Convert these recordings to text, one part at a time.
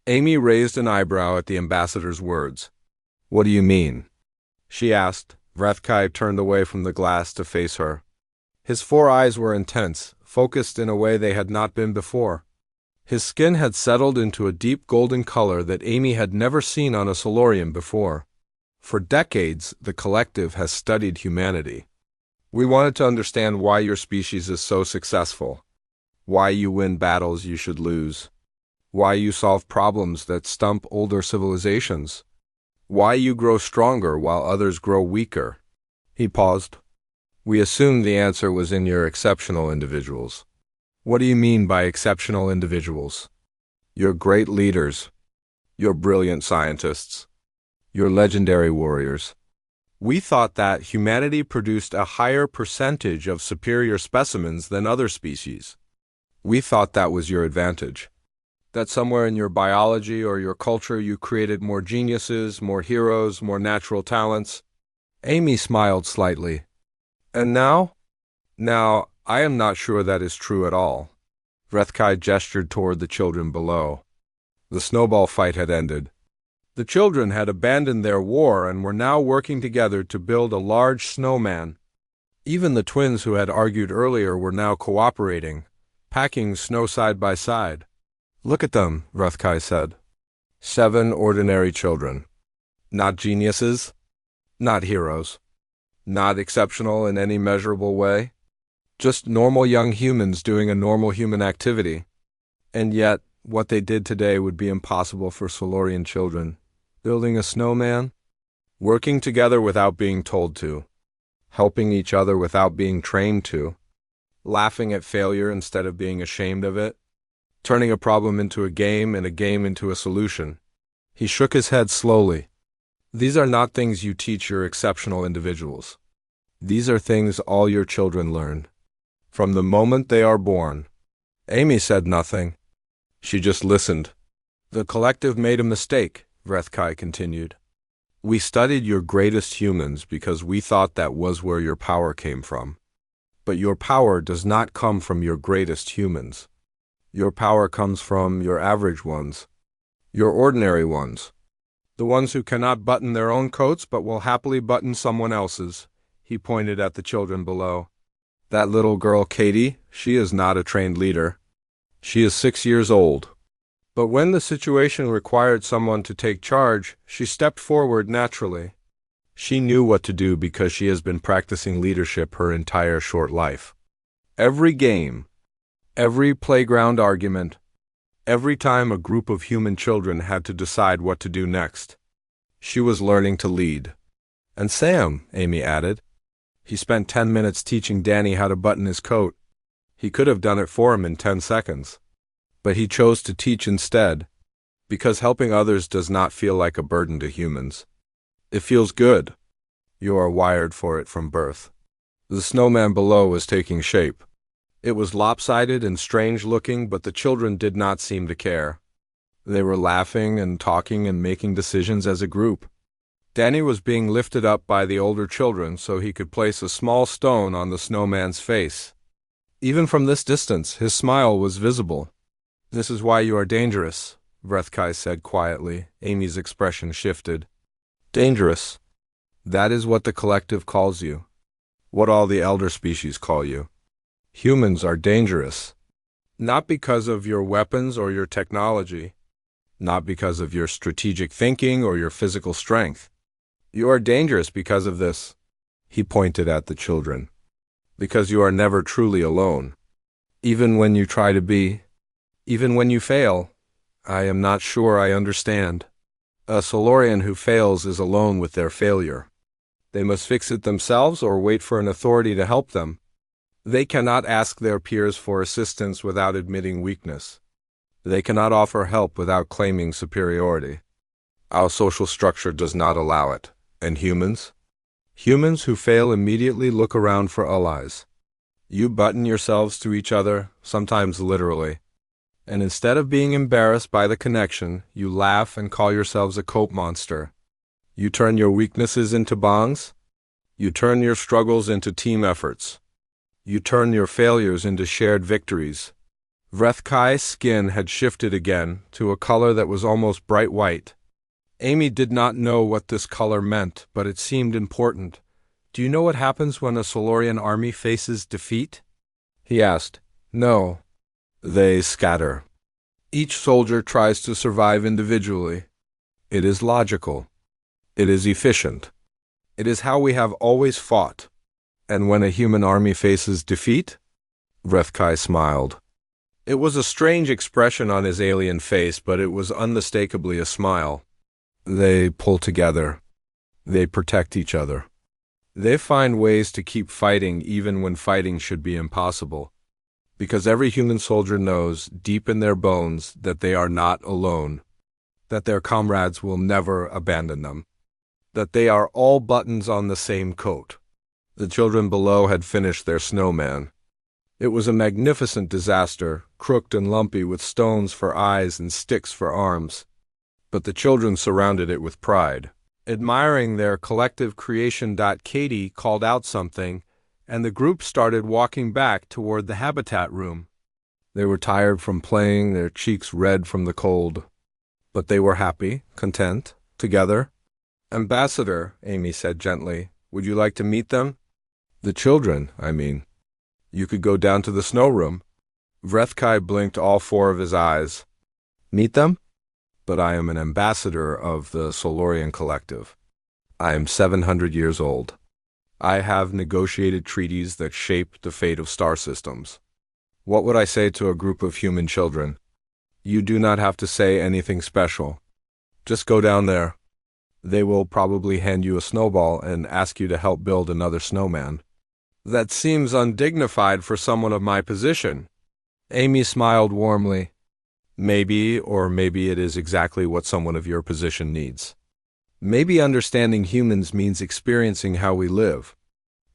Amy raised an eyebrow at the ambassador's words. "What do you mean?" she asked. Vrathkai turned away from the glass to face her. His four eyes were intense, focused in a way they had not been before. His skin had settled into a deep golden color that Amy had never seen on a Solarian before. For decades, the collective has studied humanity. We wanted to understand why your species is so successful, why you win battles you should lose, why you solve problems that stump older civilizations, why you grow stronger while others grow weaker. He paused. We assumed the answer was in your exceptional individuals. What do you mean by exceptional individuals? You're great leaders. You're brilliant scientists. You're legendary warriors. We thought that humanity produced a higher percentage of superior specimens than other species. We thought that was your advantage. That somewhere in your biology or your culture you created more geniuses, more heroes, more natural talents. Amy smiled slightly. And now? Now, I am not sure that is true at all. Vrathkai gestured toward the children below. The snowball fight had ended. The children had abandoned their war and were now working together to build a large snowman. Even the twins who had argued earlier were now cooperating, packing snow side by side. Look at them, Vrathkai said. 7 ordinary children. Not geniuses, not heroes, not exceptional in any measurable way. Just normal young humans doing a normal human activity. And yet, what they did today would be impossible for Solarian children. Building a snowman, working together without being told to, helping each other without being trained to, laughing at failure instead of being ashamed of it, turning a problem into a game and a game into a solution. He shook his head slowly. These are not things you teach your exceptional individuals. These are things all your children learn. From the moment they are born. Amy said nothing. She just listened. The collective made a mistake, Vrathkai continued. We studied your greatest humans because we thought that was where your power came from. But your power does not come from your greatest humans. Your power comes from your average ones. Your ordinary ones. The ones who cannot button their own coats but will happily button someone else's. He pointed at the children below. That little girl, Katie, she is not a trained leader. She is 6 years old. But when the situation required someone to take charge, she stepped forward naturally. She knew what to do because she has been practicing leadership her entire short life. Every game, every playground argument, every time a group of human children had to decide what to do next, she was learning to lead. And Sam, Amy added. He spent 10 minutes teaching Danny how to button his coat. He could have done it for him in 10 seconds. But he chose to teach instead, because helping others does not feel like a burden to humans. It feels good. You are wired for it from birth. The snowman below was taking shape. It was lopsided and strange looking, but the children did not seem to care. They were laughing and talking and making decisions as a group. Danny was being lifted up by the older children so he could place a small stone on the snowman's face. Even from this distance, his smile was visible. This is why you are dangerous, Vrathkai said quietly. Amy's expression shifted. Dangerous. That is what the collective calls you. What all the elder species call you. Humans are dangerous. Not because of your weapons or your technology. Not because of your strategic thinking or your physical strength. You are dangerous because of this. He pointed at the children. Because you are never truly alone. Even when you try to be. Even when you fail. I am not sure I understand. A Solarian who fails is alone with their failure. They must fix it themselves or wait for an authority to help them. They cannot ask their peers for assistance without admitting weakness. They cannot offer help without claiming superiority. Our social structure does not allow it. And humans? Humans who fail immediately look around for allies. You button yourselves to each other, sometimes literally. And instead of being embarrassed by the connection, you laugh and call yourselves a cope monster. You turn your weaknesses into bonds. You turn your struggles into team efforts. You turn your failures into shared victories. Vrethkai's skin had shifted again to a color that was almost bright white. Amy did not know what this color meant, but it seemed important. "Do you know what happens when a Solarian army faces defeat?" he asked. "No." "They scatter. Each soldier tries to survive individually. It is logical. It is efficient. It is how we have always fought." "And when a human army faces defeat?" Vrethkai smiled. It was a strange expression on his alien face, but it was unmistakably a smile. "They pull together. They protect each other. They find ways to keep fighting even when fighting should be impossible. Because every human soldier knows, deep in their bones, that they are not alone, that their comrades will never abandon them, that they are all buttons on the same coat." The children below had finished their snowman. It was a magnificent disaster, crooked and lumpy with stones for eyes and sticks for arms. But the children surrounded it with pride. Admiring their collective creation, Katie called out something, and the group started walking back toward the habitat room. They were tired from playing, their cheeks red from the cold. But they were happy, content, together. "Ambassador," Amy said gently, "would you like to meet them?" "The children, I mean. You could go down to the snow room." Vrethkai blinked all four of his eyes. "Meet them? But I am an ambassador of the Solarian Collective. I am 700 years old. I have negotiated treaties that shape the fate of star systems. What would I say to a group of human children? You do not have to say anything special. Just go down there. They will probably hand you a snowball and ask you to help build another snowman." "That seems undignified for someone of my position." Amy smiled warmly. "Maybe, or maybe it is exactly what someone of your position needs. Maybe understanding humans means experiencing how we live,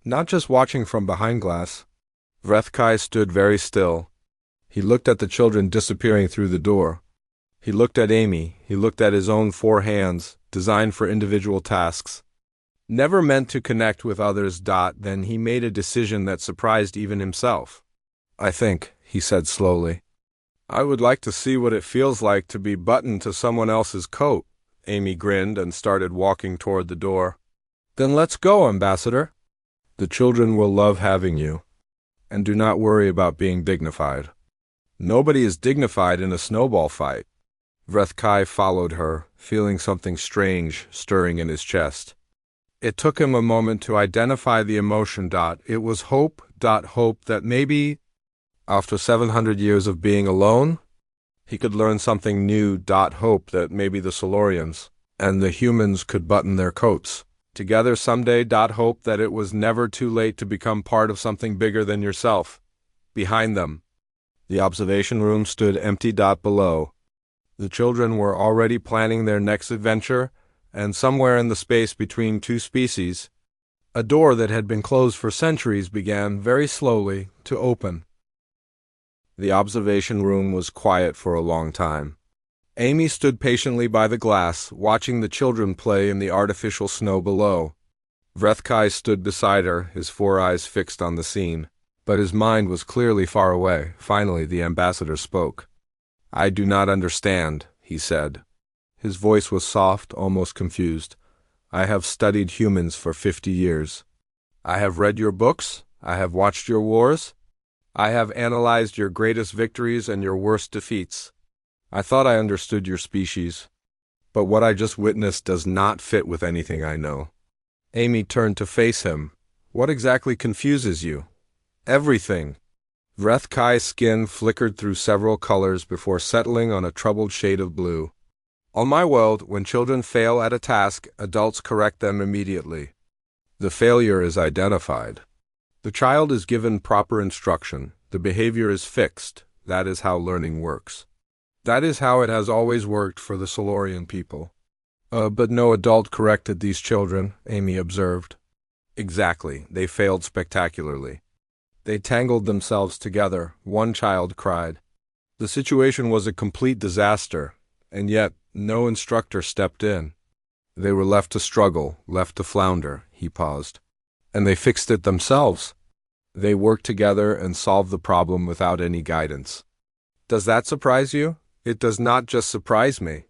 not just watching from behind glass." Vrethkai stood very still. He looked at the children disappearing through the door. He looked at Amy. He looked at his own four hands, designed for individual tasks. Never meant to connect with others. Then he made a decision that surprised even himself. "I think," he said slowly, "I would like to see what it feels like to be buttoned to someone else's coat." Amy grinned and started walking toward the door. "Then let's go, Ambassador." "The children will love having you. And do not worry about being dignified. Nobody is dignified in a snowball fight." Vrethkai followed her, feeling something strange stirring in his chest. It took him a moment to identify the emotion. It was hope. Hope that maybe, after 700 years of being alone, he could learn something new. Hope that maybe the Solarians and the humans could button their coats together someday. Hope that it was never too late to become part of something bigger than yourself. Behind them, the observation room stood empty. Below, the children were already planning their next adventure, and somewhere in the space between two species, a door that had been closed for centuries began very slowly to open. The observation room was quiet for a long time. Amy stood patiently by the glass, watching the children play in the artificial snow below. Vrethkai stood beside her, his four eyes fixed on the scene, but his mind was clearly far away. Finally, the ambassador spoke. "I do not understand," he said. His voice was soft, almost confused. "I have studied humans for 50 years. I have read your books. I have watched your wars. I have analyzed your greatest victories and your worst defeats. I thought I understood your species. But what I just witnessed does not fit with anything I know." Amy turned to face him. "What exactly confuses you?" "Everything." Vrethkai's skin flickered through several colors before settling on a troubled shade of blue. "On my world, when children fail at a task, adults correct them immediately. The failure is identified. The child is given proper instruction. The behavior is fixed. That is how learning works. That is how it has always worked for the Solarian people." But no adult corrected these children," Amy observed. "Exactly. They failed spectacularly. They tangled themselves together. One child cried. The situation was a complete disaster, and yet no instructor stepped in. They were left to struggle, left to flounder." He paused. "And they fixed it themselves. They worked together and solved the problem without any guidance. Does that surprise you? It does not just surprise me.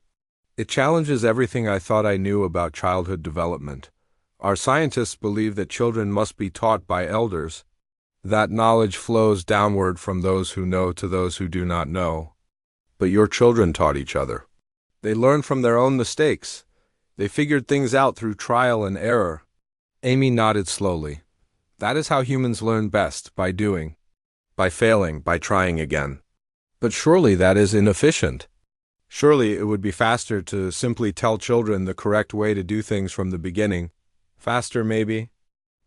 It challenges everything I thought I knew about childhood development. Our scientists believe that children must be taught by elders. That knowledge flows downward from those who know to those who do not know. But your children taught each other. They learned from their own mistakes. They figured things out through trial and error. Amy nodded slowly. That is how humans learn best, by doing. By failing, by trying again. But surely that is inefficient. Surely it would be faster to simply tell children the correct way to do things from the beginning. Faster, maybe,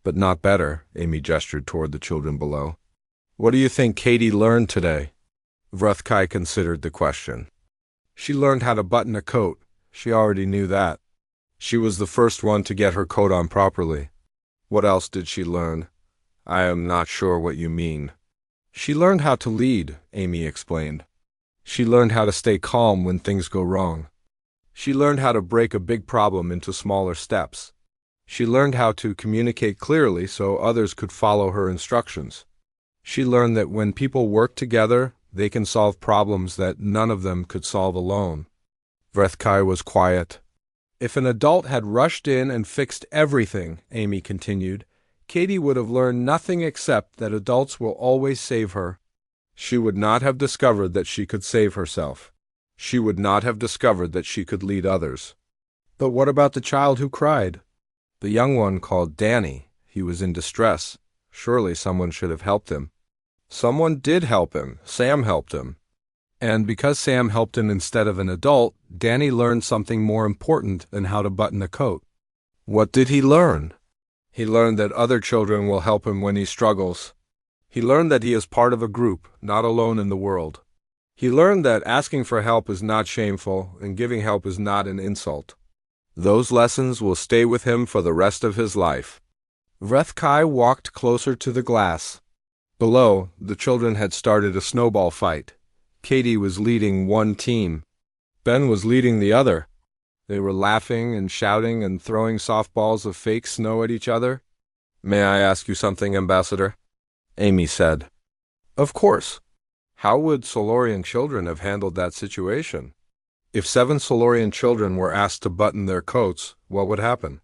but not better. Amy gestured toward the children below. What do you think Katie learned today? Vrethkai considered the question. She learned how to button a coat. She already knew that. She was the first one to get her coat on properly. What else did she learn? I am not sure what you mean. She learned how to lead, Amy explained. She learned how to stay calm when things go wrong. She learned how to break a big problem into smaller steps. She learned how to communicate clearly so others could follow her instructions. She learned that when people work together, they can solve problems that none of them could solve alone. Vrethkai was quiet. If an adult had rushed in and fixed everything, Amy continued, Katie would have learned nothing except that adults will always save her. She would not have discovered that she could save herself. She would not have discovered that she could lead others. But what about the child who cried? The young one called Danny. He was in distress. Surely someone should have helped him. Someone did help him. Sam helped him. And because Sam helped him instead of an adult, Danny learned something more important than how to button a coat. What did he learn? He learned that other children will help him when he struggles. He learned that he is part of a group, not alone in the world. He learned that asking for help is not shameful and giving help is not an insult. Those lessons will stay with him for the rest of his life. Vrethkai walked closer to the glass. Below, the children had started a snowball fight. Katie was leading one team. Ben was leading the other. They were laughing and shouting and throwing softballs of fake snow at each other. May I ask you something, Ambassador? Amy said. Of course. How would Solorian children have handled that situation? If 7 Solorian children were asked to button their coats, what would happen?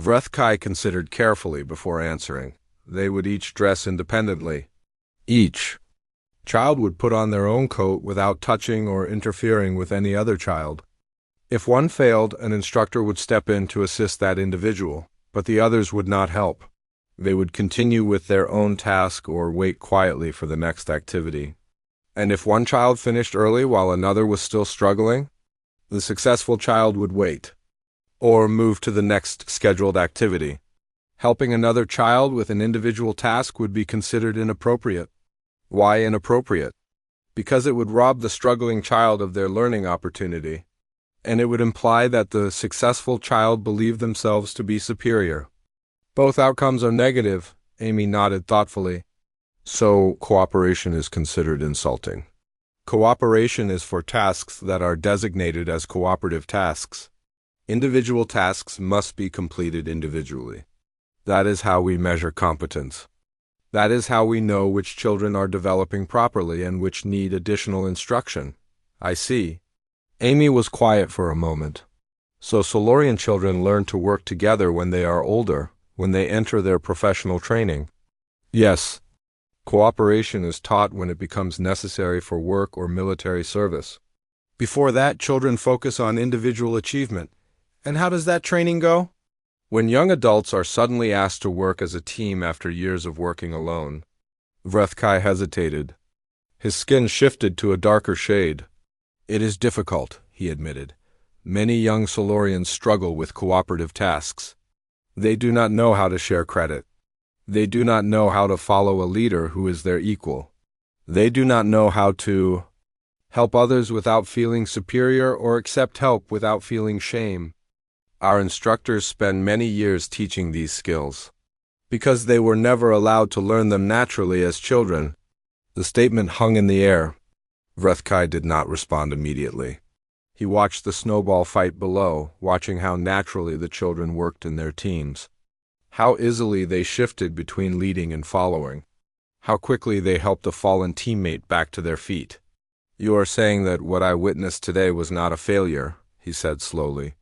Vrethkai considered carefully before answering. They would each dress independently. Each child would put on their own coat without touching or interfering with any other child. If one failed, an instructor would step in to assist that individual, but the others would not help. They would continue with their own task or wait quietly for the next activity. And if one child finished early while another was still struggling, the successful child would wait, or move to the next scheduled activity. Helping another child with an individual task would be considered inappropriate. Why inappropriate? Because it would rob the struggling child of their learning opportunity, and it would imply that the successful child believed themselves to be superior. Both outcomes are negative, Amy nodded thoughtfully. So, cooperation is considered insulting. Cooperation is for tasks that are designated as cooperative tasks. Individual tasks must be completed individually. That is how we measure competence. That is how we know which children are developing properly and which need additional instruction. I see. Amy was quiet for a moment. So Solorian children learn to work together when they are older, when they enter their professional training. Yes. Cooperation is taught when it becomes necessary for work or military service. Before that, children focus on individual achievement. And how does that training go? When young adults are suddenly asked to work as a team after years of working alone. Vrethkai hesitated. His skin shifted to a darker shade. It is difficult, he admitted. Many young Solorians struggle with cooperative tasks. They do not know how to share credit. They do not know how to follow a leader who is their equal. They do not know how to help others without feeling superior or accept help without feeling shame. Our instructors spend many years teaching these skills. Because they were never allowed to learn them naturally as children. The statement hung in the air. Vrethkai did not respond immediately. He watched the snowball fight below, watching how naturally the children worked in their teams. How easily they shifted between leading and following. How quickly they helped a fallen teammate back to their feet. You are saying that what I witnessed today was not a failure, he said slowly.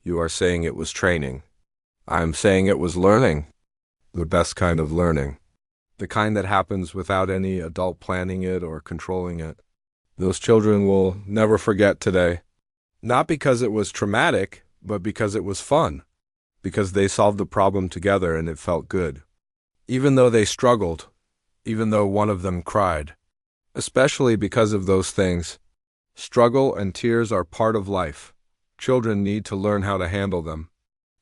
You are saying it was training. I am saying it was learning. The best kind of learning. The kind that happens without any adult planning it or controlling it. Those children will never forget today. Not because it was traumatic, but because it was fun. Because they solved the problem together and it felt good. Even though they struggled, even though one of them cried. Especially because of those things. Struggle and tears are part of life. Children need to learn how to handle them.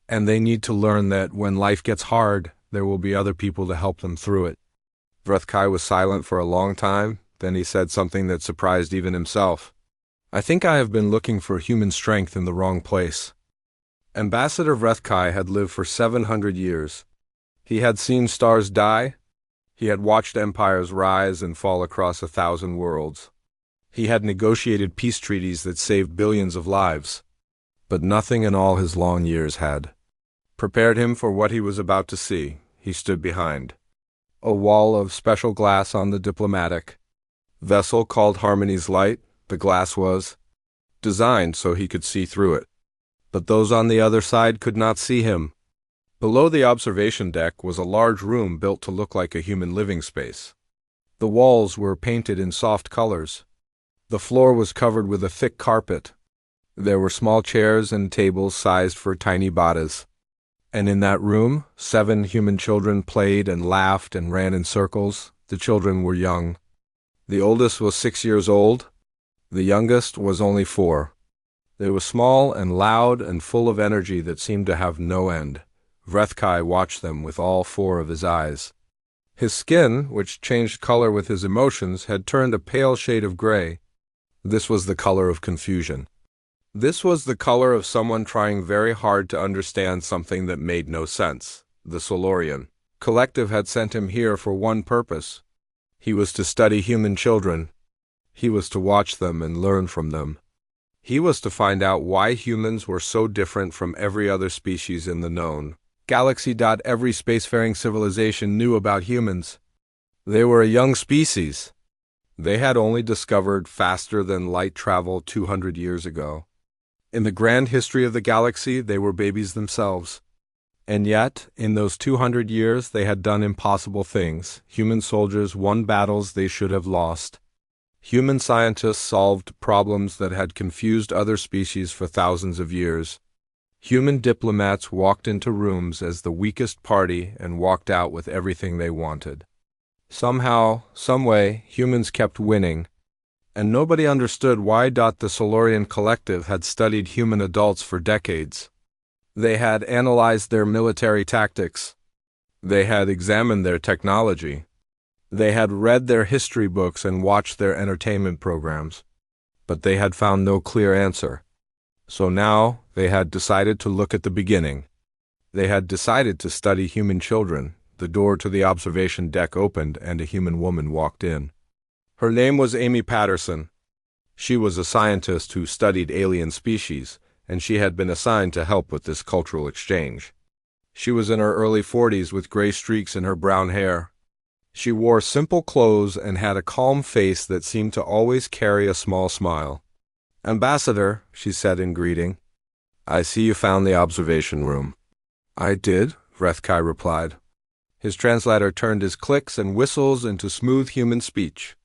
And they need to learn that when life gets hard, there will be other people to help them through it. Vrethkai was silent for a long time, then he said something that surprised even himself. I think I have been looking for human strength in the wrong place. Ambassador Vrethkai had lived for 700 years. He had seen stars die. He had watched empires rise and fall across 1,000 worlds. He had negotiated peace treaties that saved billions of lives. But nothing in all his long years had prepared him for what he was about to see. He stood behind a wall of special glass on the diplomatic vessel called Harmony's Light. The glass was designed so he could see through it. But those on the other side could not see him. Below the observation deck was a large room built to look like a human living space. The walls were painted in soft colors. The floor was covered with a thick carpet. There were small chairs and tables sized for tiny batas. And in that room, 7 human children played and laughed and ran in circles. The children were young. The oldest was 6 years old. The youngest was only 4. They were small and loud and full of energy that seemed to have no end. Vrethkai watched them with all 4 of his eyes. His skin, which changed color with his emotions, had turned a pale shade of gray. This was the color of confusion. This was the color of someone trying very hard to understand something that made no sense. The Solarian Collective had sent him here for one purpose. He was to study human children. He was to watch them and learn from them. He was to find out why humans were so different from every other species in the known galaxy. Every spacefaring civilization knew about humans. They were a young species. They had only discovered faster-than-light travel 200 years ago. In the grand history of the galaxy, they were babies themselves. And yet, in those 200 years, they had done impossible things. Human soldiers won battles they should have lost. Human scientists solved problems that had confused other species for thousands of years. Human diplomats walked into rooms as the weakest party and walked out with everything they wanted. Somehow, someway, humans kept winning, and nobody understood why. The Solarian Collective had studied human adults for decades. They had analyzed their military tactics. They had examined their technology. They had read their history books and watched their entertainment programs. But they had found no clear answer. So now they had decided to look at the beginning. They had decided to study human children. The door to the observation deck opened and a human woman walked in. Her name was Amy Patterson. She was a scientist who studied alien species, and she had been assigned to help with this cultural exchange. She was in her early 40s with gray streaks in her brown hair. She wore simple clothes and had a calm face that seemed to always carry a small smile. "Ambassador," she said in greeting, "I see you found the observation room." "I did," Vrethkai replied. His translator turned his clicks and whistles into smooth human speech.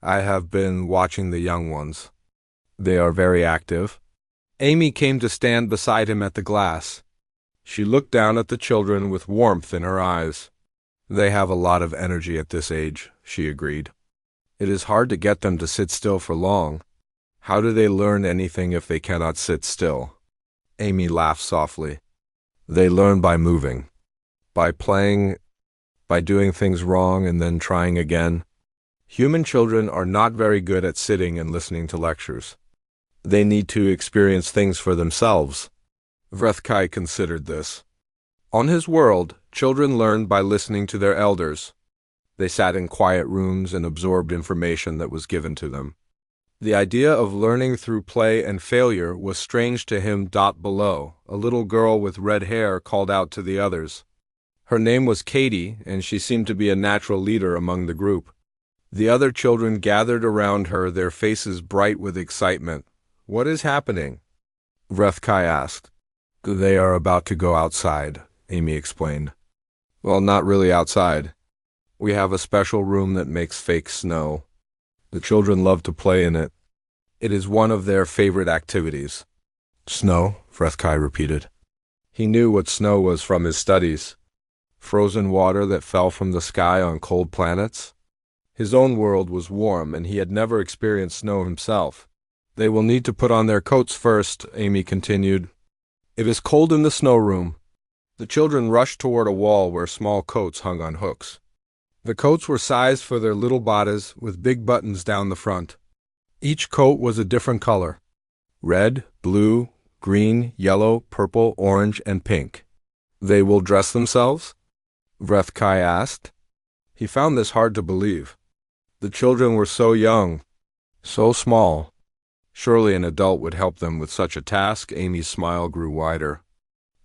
"I have been watching the young ones. They are very active." Amy came to stand beside him at the glass. She looked down at the children with warmth in her eyes. "They have a lot of energy at this age," she agreed. "It is hard to get them to sit still for long. How do they learn anything if they cannot sit still?" Amy laughed softly. "They learn by moving, by playing, by doing things wrong and then trying again. Human children are not very good at sitting and listening to lectures. They need to experience things for themselves." Vrethkai considered this. On his world, children learned by listening to their elders. They sat in quiet rooms and absorbed information that was given to them. The idea of learning through play and failure was strange to him. Below, a little girl with red hair called out to the others. Her name was Katie, and she seemed to be a natural leader among the group. The other children gathered around her, their faces bright with excitement. "What is happening?" Vrethkai asked. "They are about to go outside," Amy explained. "Well, not really outside. We have a special room that makes fake snow. The children love to play in it. It is one of their favorite activities." "Snow?" Vrethkai repeated. He knew what snow was from his studies. Frozen water that fell from the sky on cold planets. His own world was warm, and he had never experienced snow himself. "They will need to put on their coats first," Amy continued. "It is cold in the snow room." The children rushed toward a wall where small coats hung on hooks. The coats were sized for their little bodies, with big buttons down the front. Each coat was a different color: red, blue, green, yellow, purple, orange, and pink. "They will dress themselves?" Vrethkai asked. He found this hard to believe. The children were so young, so small. Surely an adult would help them with such a task. Amy's smile grew wider.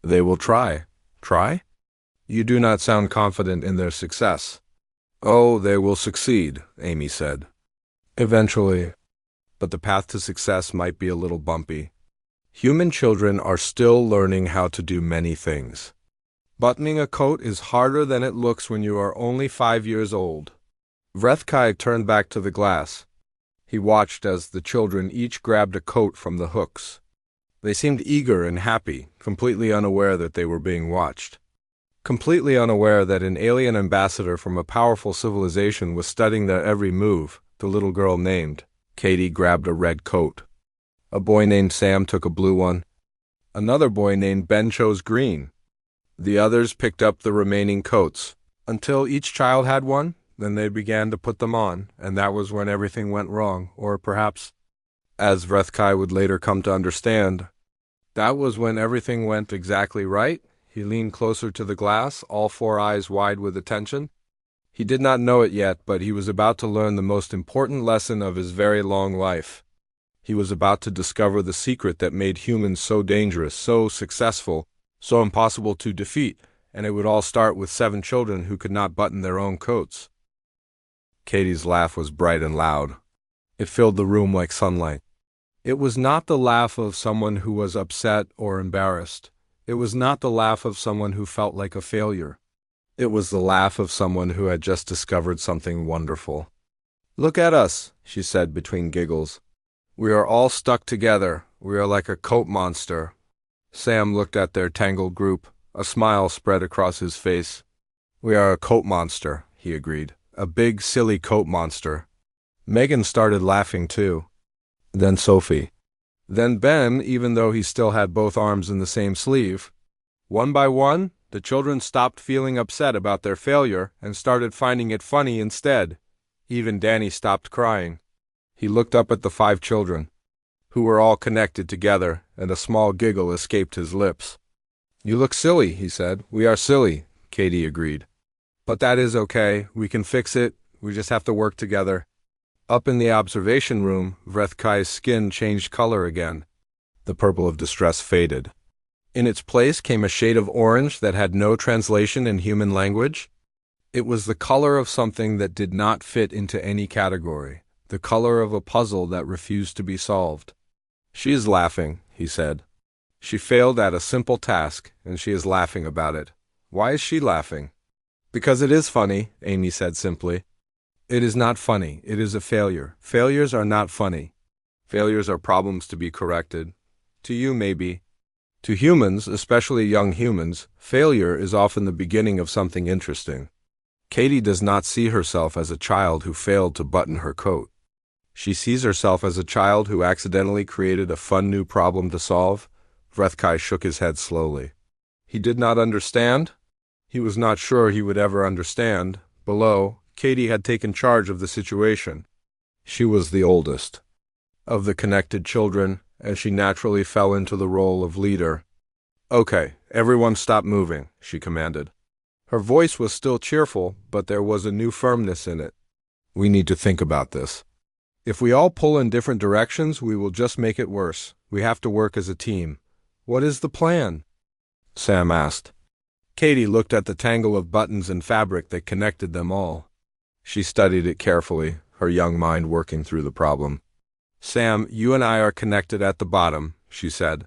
"They will try." "Try? You do not sound confident in their success." "Oh, they will succeed," Amy said. "Eventually. But the path to success might be a little bumpy. Human children are still learning how to do many things. Buttoning a coat is harder than it looks when you are only 5 years old." Vrethkai turned back to the glass. He watched as the children each grabbed a coat from the hooks. They seemed eager and happy, completely unaware that they were being watched. Completely unaware that an alien ambassador from a powerful civilization was studying their every move. The little girl named Katie grabbed a red coat. A boy named Sam took a blue one. Another boy named Ben chose green. The others picked up the remaining coats. Until each child had one, then they began to put them on, and that was when everything went wrong, or perhaps, as Vrethkai would later come to understand, that was when everything went exactly right. He leaned closer to the glass, all 4 eyes wide with attention. He did not know it yet, but he was about to learn the most important lesson of his very long life. He was about to discover the secret that made humans so dangerous, so successful, so impossible to defeat, and it would all start with 7 children who could not button their own coats. Katie's laugh was bright and loud. It filled the room like sunlight. It was not the laugh of someone who was upset or embarrassed. It was not the laugh of someone who felt like a failure. It was the laugh of someone who had just discovered something wonderful. "Look at us," she said between giggles. "We are all stuck together. We are like a coat monster." Sam looked at their tangled group. A smile spread across his face. "We are a coat monster," he agreed. "A big, silly coat monster." Megan started laughing too. Then Sophie. Then Ben, even though he still had both arms in the same sleeve. One by one, the children stopped feeling upset about their failure and started finding it funny instead. Even Danny stopped crying. He looked up at the 5 children, who were all connected together, and a small giggle escaped his lips. "You look silly," he said. "We are silly," Katie agreed. "But that is okay. We can fix it. We just have to work together." Up in the observation room, Vrethkai's skin changed color again. The purple of distress faded. In its place came a shade of orange that had no translation in human language. It was the color of something that did not fit into any category, the color of a puzzle that refused to be solved. "She is laughing," he said. "She failed at a simple task, and she is laughing about it. Why is she laughing?" "Because it is funny," Amy said simply. "It is not funny. It is a failure. Failures are not funny. Failures are problems to be corrected. To you, maybe. To humans, especially young humans, failure is often the beginning of something interesting." Katie does not see herself as a child who failed to button her coat. She sees herself as a child who accidentally created a fun new problem to solve. Vrethkai shook his head slowly. He did not understand. He was not sure he would ever understand. Below, Katie had taken charge of the situation. She was the oldest of the connected children, and she naturally fell into the role of leader. "Okay, everyone stop moving," she commanded. Her voice was still cheerful, but there was a new firmness in it. "We need to think about this. If we all pull in different directions, we will just make it worse. We have to work as a team." "What is the plan?" Sam asked. Katie looked at the tangle of buttons and fabric that connected them all. She studied it carefully, her young mind working through the problem. Sam, you and I are connected at the bottom, she said.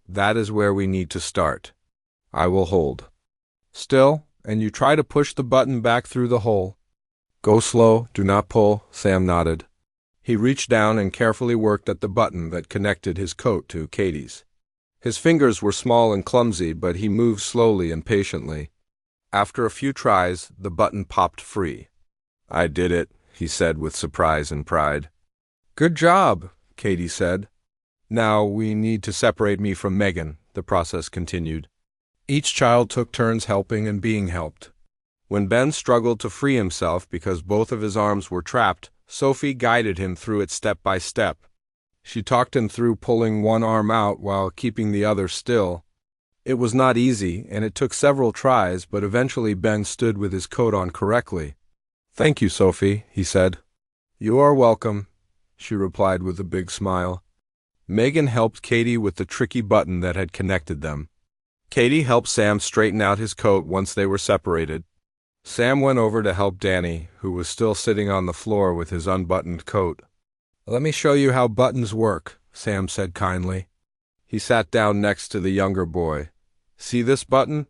That is where we need to start. I will hold. Still, and you try to push the button back through the hole. Go slow, do not pull, Sam nodded. He reached down and carefully worked at the button that connected his coat to Katie's. His fingers were small and clumsy, but he moved slowly and patiently. After a few tries, the button popped free. I did it, he said with surprise and pride. Good job, Katie said. Now we need to separate me from Megan, the process continued. Each child took turns helping and being helped. When Ben struggled to free himself because both of his arms were trapped, Sophie guided him through it step by step. She talked him through pulling one arm out while keeping the other still. It was not easy, and it took several tries, but eventually Ben stood with his coat on correctly. Thank you, Sophie, he said. You are welcome, she replied with a big smile. Megan helped Katie with the tricky button that had connected them. Katie helped Sam straighten out his coat once they were separated. Sam went over to help Danny, who was still sitting on the floor with his unbuttoned coat. Let me show you how buttons work, Sam said kindly. He sat down next to the younger boy. See this button?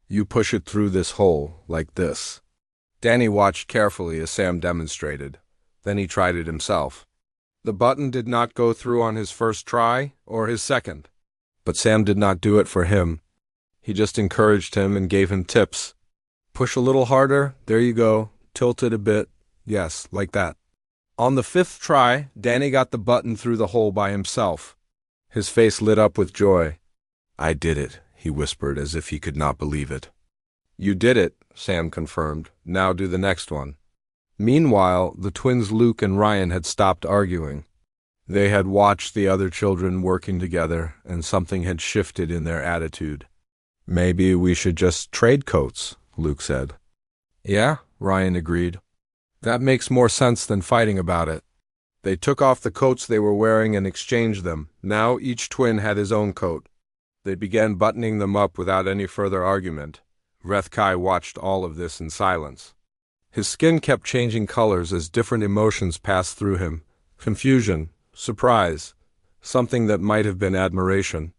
You push it through this hole, like this. Danny watched carefully as Sam demonstrated. Then he tried it himself. The button did not go through on his first try or his second. But Sam did not do it for him. He just encouraged him and gave him tips. Push a little harder, there you go, tilt it a bit, yes, like that. On the fifth try, Danny got the button through the hole by himself. His face lit up with joy. I did it, he whispered as if he could not believe it. You did it, Sam confirmed. Now do the next one. Meanwhile, the twins Luke and Ryan had stopped arguing. They had watched the other children working together, and something had shifted in their attitude. Maybe we should just trade coats, Luke said. Yeah, Ryan agreed. That makes more sense than fighting about it. They took off the coats they were wearing and exchanged them. Now each twin had his own coat. They began buttoning them up without any further argument. Rethkai watched all of this in silence. His skin kept changing colors as different emotions passed through him. Confusion, surprise, something that might have been admiration.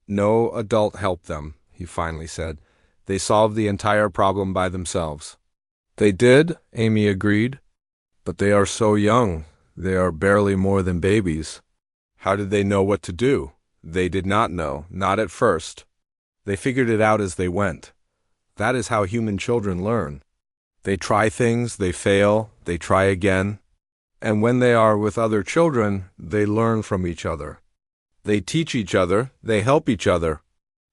No adult helped them, he finally said. They solved the entire problem by themselves. They did, Amy agreed. But they are so young. They are barely more than babies. How did they know what to do? They did not know, not at first. They figured it out as they went. That is how human children learn. They try things, they fail, they try again. And when they are with other children, they learn from each other. They teach each other, they help each other.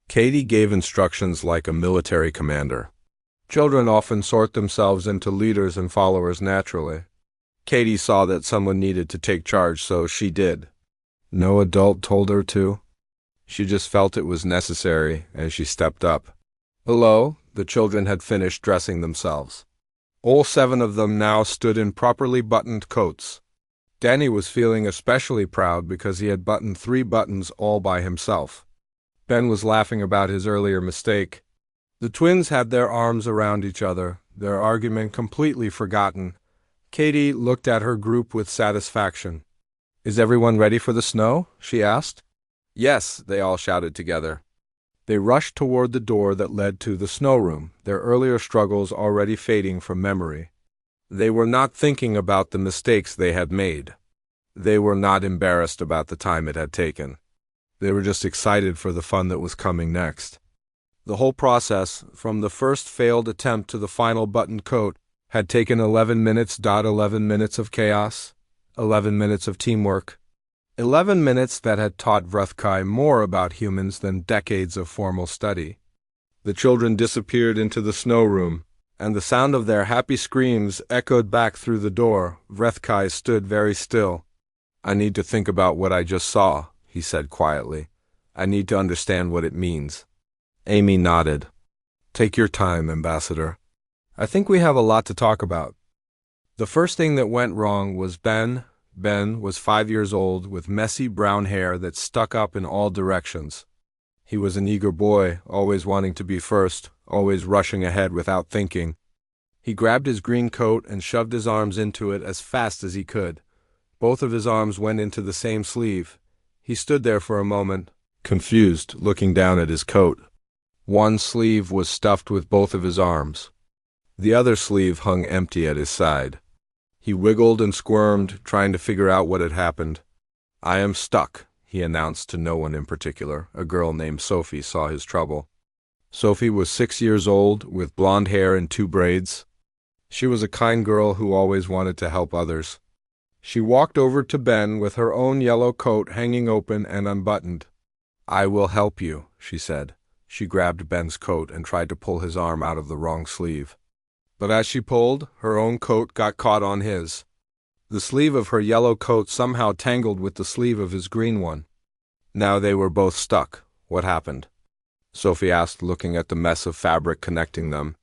Katie gave instructions like a military commander. Children often sort themselves into leaders and followers naturally. Katie saw that someone needed to take charge, so she did. No adult told her to. She just felt it was necessary, and she stepped up. Hello, the children had finished dressing themselves. All 7 of them now stood in properly buttoned coats. Danny was feeling especially proud because he had buttoned 3 buttons all by himself. Ben was laughing about his earlier mistake. The twins had their arms around each other, their argument completely forgotten. Katie looked at her group with satisfaction. Is everyone ready for the snow? She asked. Yes, they all shouted together. They rushed toward the door that led to the snow room, their earlier struggles already fading from memory. They were not thinking about the mistakes they had made. They were not embarrassed about the time it had taken. They were just excited for the fun that was coming next. The whole process, from the first failed attempt to the final buttoned coat, had taken 11 minutes. 11 minutes of chaos, 11 minutes of teamwork, 11 minutes that had taught Vrethkai more about humans than decades of formal study. The children disappeared into the snow room, and the sound of their happy screams echoed back through the door. Vrethkai stood very still. I need to think about what I just saw, he said quietly. I need to understand what it means. Amy nodded. Take your time, Ambassador. I think we have a lot to talk about. The first thing that went wrong was Ben. Ben was 5 years old with messy brown hair that stuck up in all directions. He was an eager boy, always wanting to be first, always rushing ahead without thinking. He grabbed his green coat and shoved his arms into it as fast as he could. Both of his arms went into the same sleeve. He stood there for a moment, confused, looking down at his coat. One sleeve was stuffed with both of his arms. The other sleeve hung empty at his side. He wiggled and squirmed, trying to figure out what had happened. "I am stuck," he announced to no one in particular. A girl named Sophie saw his trouble. Sophie was 6 years old, with blonde hair and 2 braids. She was a kind girl who always wanted to help others. She walked over to Ben with her own yellow coat hanging open and unbuttoned. "I will help you," she said. She grabbed Ben's coat and tried to pull his arm out of the wrong sleeve. But as she pulled, her own coat got caught on his. The sleeve of her yellow coat somehow tangled with the sleeve of his green one. Now they were both stuck. What happened? Sophie asked, looking at the mess of fabric connecting them.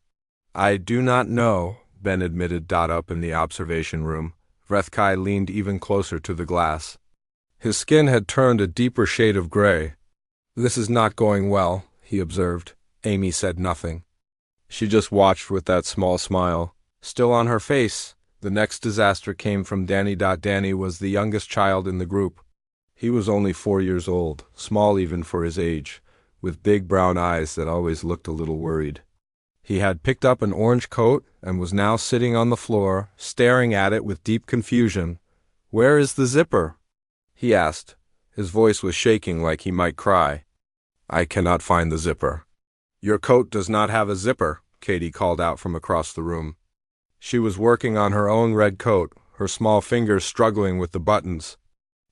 "I do not know," Ben admitted, up in the observation room. Vrethkai leaned even closer to the glass. His skin had turned a deeper shade of gray. "This is not going well," he observed. Amy said nothing. She just watched with that small smile still on her face. The next disaster came from Danny. Danny was the youngest child in the group. He was only 4 years old, small even for his age, with big brown eyes that always looked a little worried. He had picked up an orange coat and was now sitting on the floor, staring at it with deep confusion. "Where is the zipper?" he asked. His voice was shaking like he might cry. "I cannot find the zipper." "Your coat does not have a zipper," Katie called out from across the room. She was working on her own red coat, her small fingers struggling with the buttons.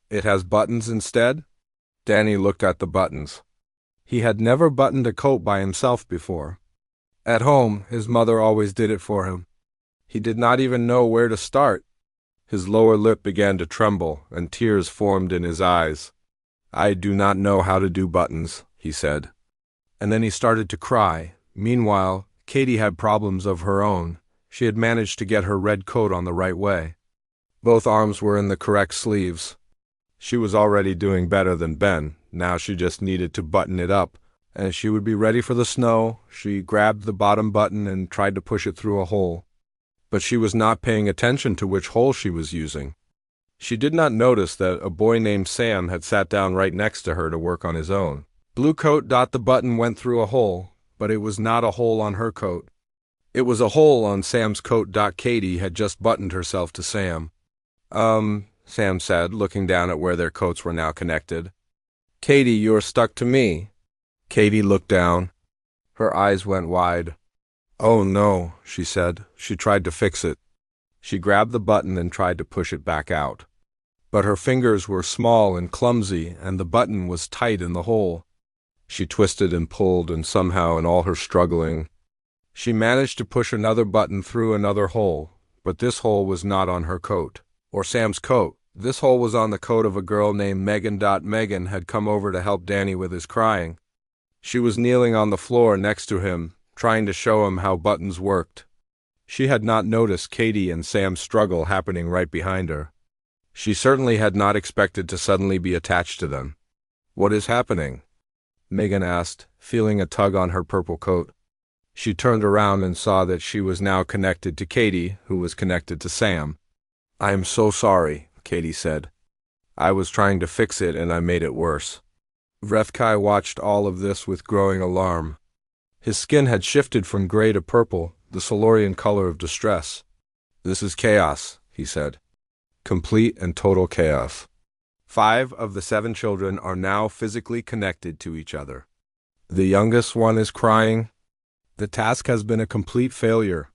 "It has buttons instead?" Danny looked at the buttons. He had never buttoned a coat by himself before. At home, his mother always did it for him. He did not even know where to start. His lower lip began to tremble, and tears formed in his eyes. "I do not know how to do buttons," he said. And then he started to cry. Meanwhile, Katie had problems of her own. She had managed to get her red coat on the right way. Both arms were in the correct sleeves. She was already doing better than Ben. Now she just needed to button it up, and she would be ready for the snow. She grabbed the bottom button and tried to push it through a hole. But she was not paying attention to which hole she was using. She did not notice that a boy named Sam had sat down right next to her to work on his own. Blue coat. The button went through a hole, but it was not a hole on her coat. It was a hole on Sam's coat. Katie had just buttoned herself to Sam. Sam said, looking down at where their coats were now connected. "Katie, you are stuck to me." Katie looked down. Her eyes went wide. "Oh no," she said. She tried to fix it. She grabbed the button and tried to push it back out. But her fingers were small and clumsy, and the button was tight in the hole. She twisted and pulled, and somehow in all her struggling, she managed to push another button through another hole. But this hole was not on her coat, or Sam's coat. This hole was on the coat of a girl named Megan. Megan had come over to help Danny with his crying. She was kneeling on the floor next to him, trying to show him how buttons worked. She had not noticed Katie and Sam's struggle happening right behind her. She certainly had not expected to suddenly be attached to them. "What is happening?" Megan asked, feeling a tug on her purple coat. She turned around and saw that she was now connected to Katie, who was connected to Sam. "I am so sorry," Katie said. "I was trying to fix it and I made it worse." Vrethkai watched all of this with growing alarm. His skin had shifted from gray to purple, the Solarian color of distress. "This is chaos," he said. "Complete and total chaos. 5 of the 7 children are now physically connected to each other. The youngest one is crying. The task has been a complete failure."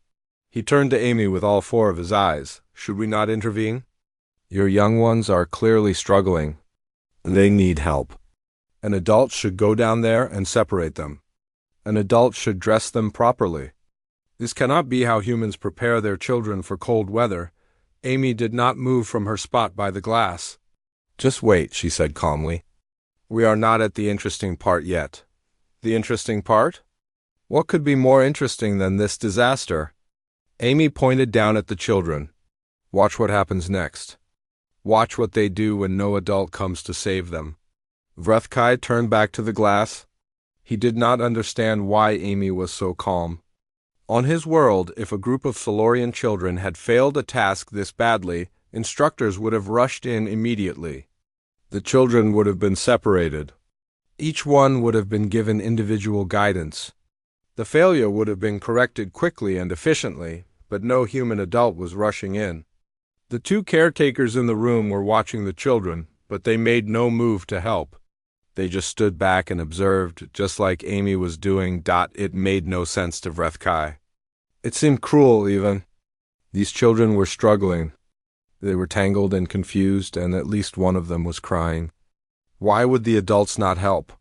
He turned to Amy with all 4 of his eyes. "Should we not intervene? Your young ones are clearly struggling. They need help. An adult should go down there and separate them. An adult should dress them properly. This cannot be how humans prepare their children for cold weather." Amy did not move from her spot by the glass. "Just wait," she said calmly. "We are not at the interesting part yet." "The interesting part? What could be more interesting than this disaster?" Amy pointed down at the children. "Watch what happens next. Watch what they do when no adult comes to save them." Vrethkai turned back to the glass. He did not understand why Amy was so calm. On his world, if a group of Solorian children had failed a task this badly, instructors would have rushed in immediately. The children would have been separated. Each one would have been given individual guidance. The failure would have been corrected quickly and efficiently, but no human adult was rushing in. The two caretakers in the room were watching the children, but they made no move to help. They just stood back and observed, just like Amy was doing. It made no sense to Vrethkai. It seemed cruel, even. These children were struggling. They were tangled and confused, and at least one of them was crying. Why would the adults not help?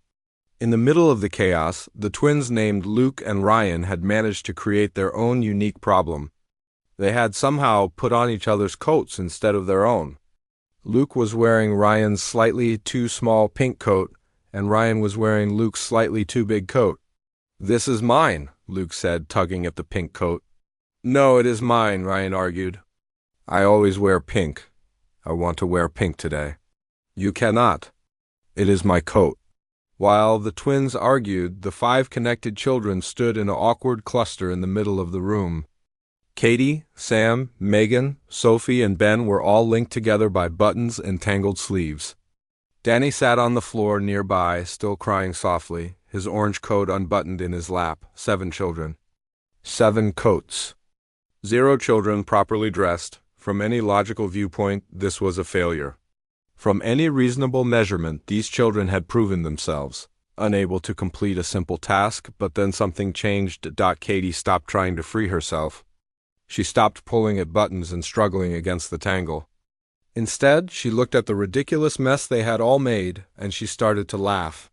In the middle of the chaos, the twins named Luke and Ryan had managed to create their own unique problem. They had somehow put on each other's coats instead of their own. Luke was wearing Ryan's slightly too small pink coat, and Ryan was wearing Luke's slightly too big coat. "This is mine," Luke said, tugging at the pink coat. "No, it is mine," Ryan argued. "I always wear pink. I want to wear pink today." "You cannot. It is my coat." While the twins argued, the 5 connected children stood in an awkward cluster in the middle of the room. Katie, Sam, Megan, Sophie, and Ben were all linked together by buttons and tangled sleeves. Danny sat on the floor nearby, still crying softly, his orange coat unbuttoned in his lap. 7 children. 7 coats. 0 children properly dressed. From any logical viewpoint, this was a failure. From any reasonable measurement, these children had proven themselves unable to complete a simple task, but then something changed. Katie stopped trying to free herself. She stopped pulling at buttons and struggling against the tangle. Instead, she looked at the ridiculous mess they had all made, and she started to laugh.